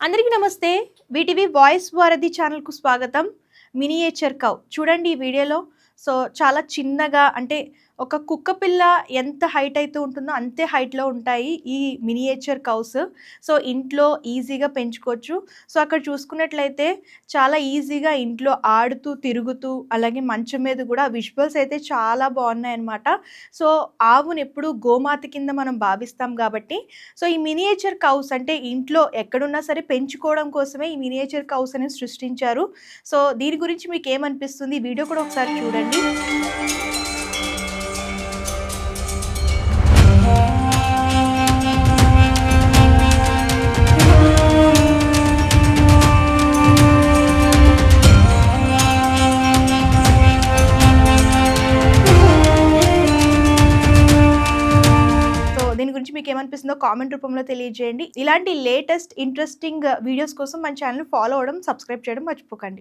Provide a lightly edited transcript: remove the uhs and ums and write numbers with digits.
అందరికీ నమస్తే. VTV voice వారధి ఛానల్‌కు స్వాగతం. మినియేచర్ కౌ చూడండి ఈ వీడియోలో. చాలా చిన్నగా అంటే ఒక కుక్క పిల్ల ఎంత హైట్ అయితే ఉంటుందో అంతే హైట్‌లో ఉంటాయి ఈ మినియేచర్ కౌస్. ఇంట్లో ఈజీగా పెంచుకోవచ్చు. అక్కడ చూసుకున్నట్లయితే చాలా ఈజీగా ఇంట్లో ఆడుతూ, తిరుగుతూ అలాగే మంచం మీద గూడా విజువల్స్ అయితే చాలా బావున్నాయన్నమాట. ఆవునెప్పుడు గోమాత కింద మనం భావిస్తాం గాబట్టి ఈ మినియేచర్ కౌస్ అంటే ఇంట్లో ఎక్కడున్నా సరే పెంచుకోవడం కోసమే ఈ మినియేచర్ కౌస్ అనేది సృష్టించారు. దీని గురించి మీకేమనిపిస్తుంది? ఈ వీడియో కూడా ఒకసారి చూడండి. దీని గురించి మీకేమనిపిస్తుందో కామెంట్ రూపంలో తెలియజేయండి. ఇలాంటి లేటెస్ట్ ఇంట్రెస్టింగ్ వీడియోస్ కోసం మన ఛానెల్‌ని ఫాలో అవ్వడం, సబ్స్క్రైబ్ చేయడం మర్చిపోకండి.